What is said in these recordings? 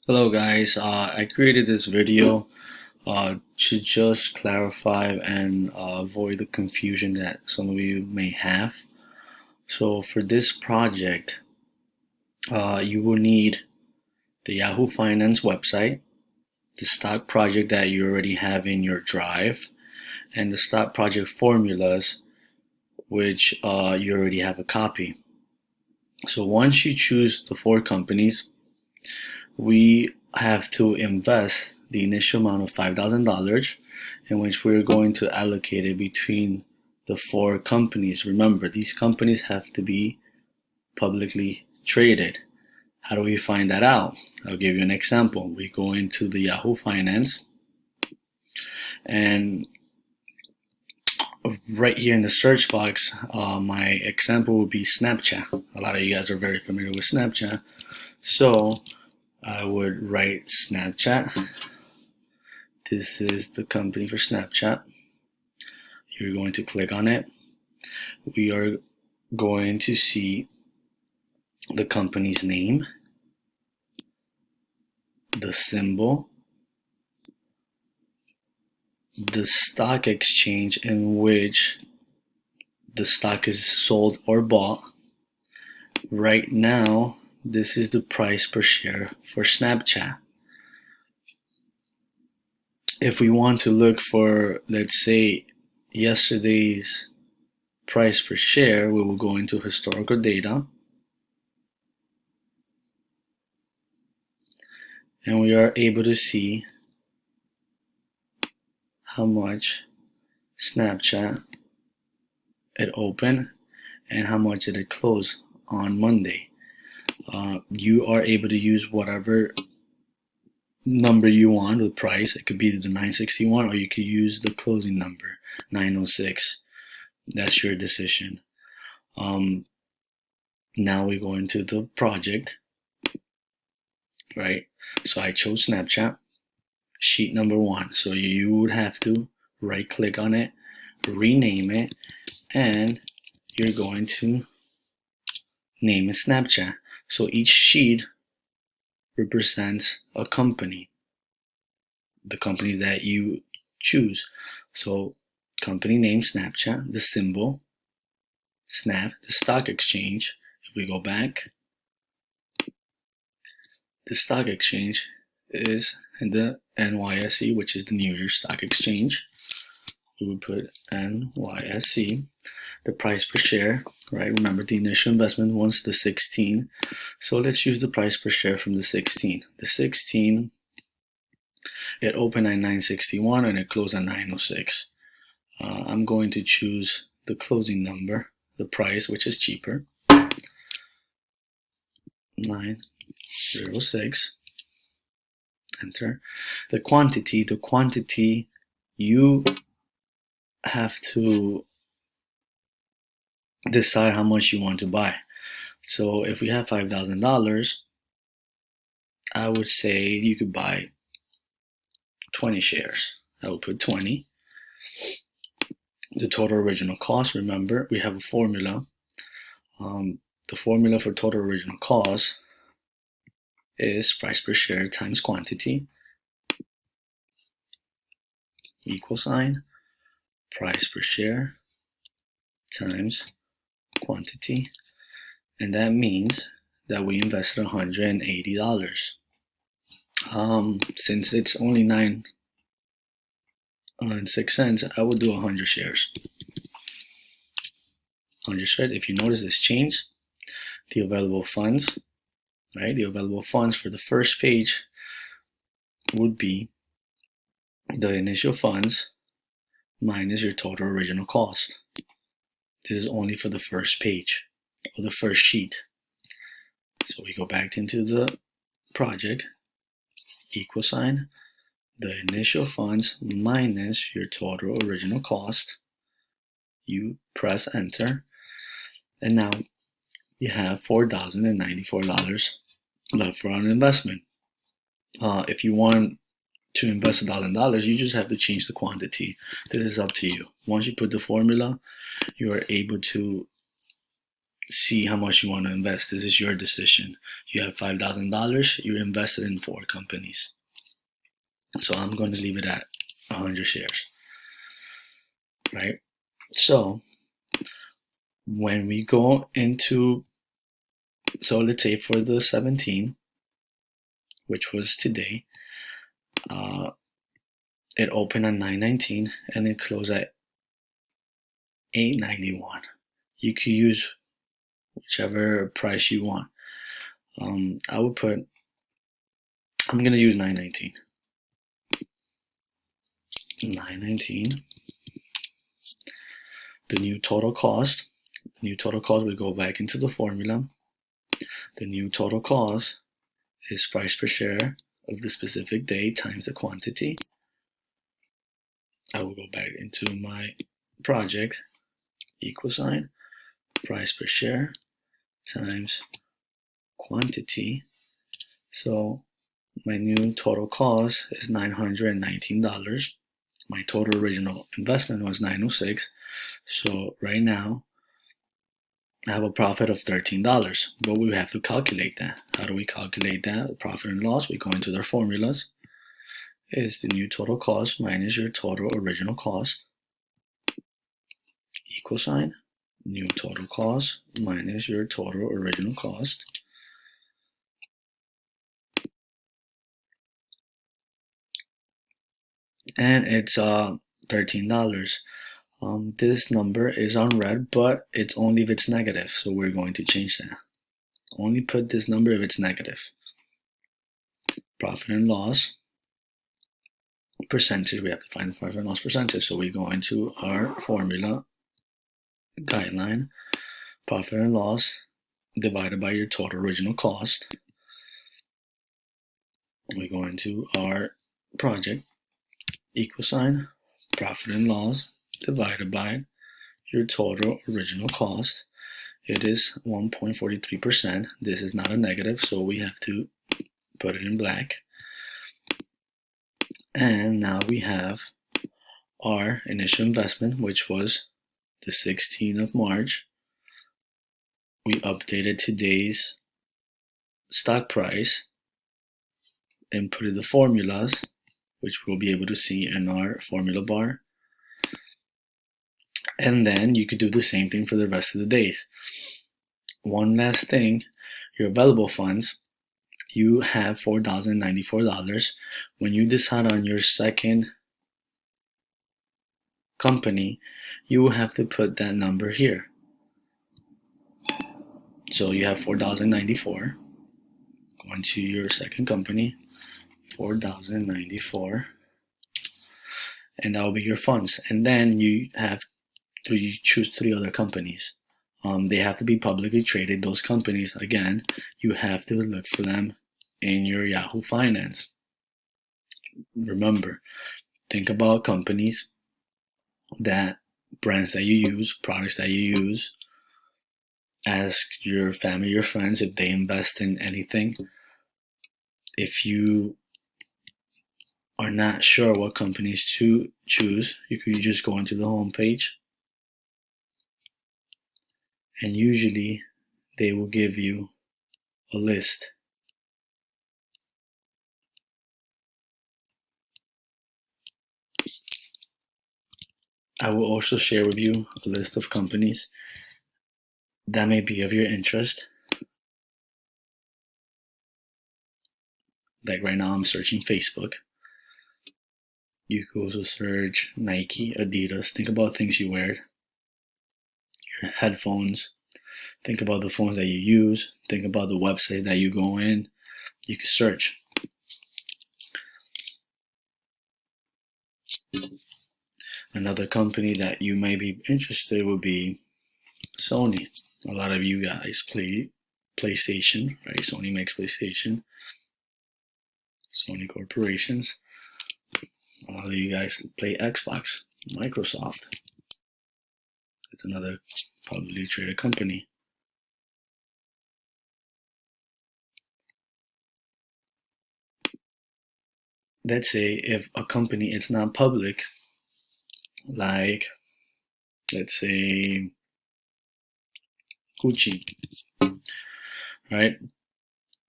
Hello guys, I created this video to just clarify and avoid the confusion that some of you may have. So for this project, you will need the Yahoo Finance website, the stock project that you already have in your drive, and the stock project formulas, which you already have a copy. So once you choose the 4 companies, we have to invest the initial amount of $5,000 in which we're going to allocate it between the 4 companies. Remember, these companies have to be publicly traded. How do we find that out? I'll give you an example. We go into the Yahoo Finance, and right here in the search box, my example would be Snapchat. A lot of you guys are very familiar with Snapchat. So I would write Snapchat. This is the company for Snapchat. You're going to click on it. We are going to see the company's name, the symbol, the stock exchange in which the stock is sold or bought. Right now, this is the price per share for Snapchat. If we want to look for, let's say, yesterday's price per share, we will go into historical data, and we are able to see how much Snapchat it opened and how much it closed on Monday. You are able to use whatever number you want with price. It could be the 961, or you could use the closing number 906. That's your decision. Now we go into the project, right? So I chose Snapchat, sheet number 1. So you would have to right click on it, rename it, and you're going to name it Snapchat. So each sheet represents a company, the company that you choose. So company name Snapchat, the symbol Snap, the stock exchange. If we go back, the stock exchange is in the NYSE, which is the New York Stock Exchange. We would put NYSE. The price per share, right? Remember, the initial investment was the 16. So let's use the price per share from the 16. The 16, it opened at 961 and it closed at 906. I'm going to choose the closing number, the price, which is cheaper, 906. Enter. The quantity you have to decide how much you want to buy. So if we have $5,000, I would say you could buy 20 shares. I would put 20. The total original cost, remember, we have a formula. The formula for total original cost is price per share times quantity, equal sign, price per share times quantity, and that means that we invested $180. Since it's only 9 and 6 cents, I would do 100 shares. 100 shares. If you notice this change, the available funds, right? The available funds for the first page would be the initial funds minus your total original cost. This is only for the first page or the first sheet. So we go back into the project, equal sign, the initial funds minus your total original cost. You press enter, and now you have $4,094 left for an investment. If you want to invest $1,000, you just have to change the quantity. This is up to you. Once you put the formula, you are able to see how much you want to invest. This is your decision. You have $5,000. You invested in 4 companies. So I'm going to leave it at 100 shares, right? So when we go into, so let's say for the 17, which was today, it opened at 9.19 and it closed at 8.91. You could use whichever price you want. I'm going to use 9.19. 9.19. The new total cost. We go back into the formula. The new total cost is price per share of the specific day times the quantity. I will go back into my project, equal sign, price per share times quantity. So my new total cost is $919. My total original investment was $906. So right now I have a profit of $13, but we have to calculate that. How do we calculate that? The profit and loss, we go into their formulas, is the new total cost minus your total original cost, equal sign, new total cost minus your total original cost. And it's $13. This number is on red, but it's only if it's negative, so we're going to change that. Only put this number if it's negative. Profit and loss percentage, we have to find the profit and loss percentage, so we go into our formula guideline, profit and loss divided by your total original cost. We go into our project, equal sign, profit and loss divided by your total original cost. It is 1.43%. This is not a negative, so we have to put it in black. And now we have our initial investment, which was the 16th of March. We updated today's stock price, inputted the formulas, which we'll be able to see in our formula bar. And then you could do the same thing for the rest of the days. One last thing, your available funds, you have $4,094. When you decide on your second company, you will have to put that number here. So you have $4,094. Go into your second company, $4,094, and that will be your funds. And then you choose 3 other companies. They have to be publicly traded. Those companies, again, you have to look for them in your Yahoo Finance. Remember, think about companies, that brands that you use, products that you use. Ask your family, your friends if they invest in anything. If you are not sure what companies to choose, you could just go into the home page, and usually they will give you a list. I will also share with you a list of companies that may be of your interest. Like right now I'm searching Facebook. You could also search Nike, Adidas. Think about things you wear. Your headphones. Think about the phones that you use. Think about the website that you go in. You could search. Another company that you may be interested would be Sony. A lot of you guys play PlayStation, right? Sony makes PlayStation. Sony corporations. A lot of you guys play Xbox. Microsoft. It's another publicly traded company. Let's say if a company is not public, like let's say Gucci, right?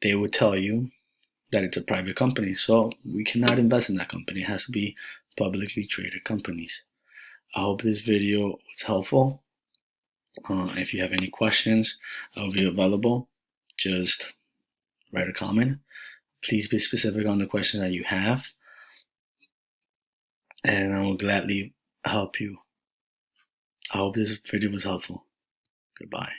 They would tell you that it's a private company, so we cannot invest in that company. It has to be publicly traded companies. I hope this video was helpful. If you have any questions, I'll be available. Just write a comment. Please be specific on the question that you have, and I will gladly help you. I hope this video was helpful. Goodbye.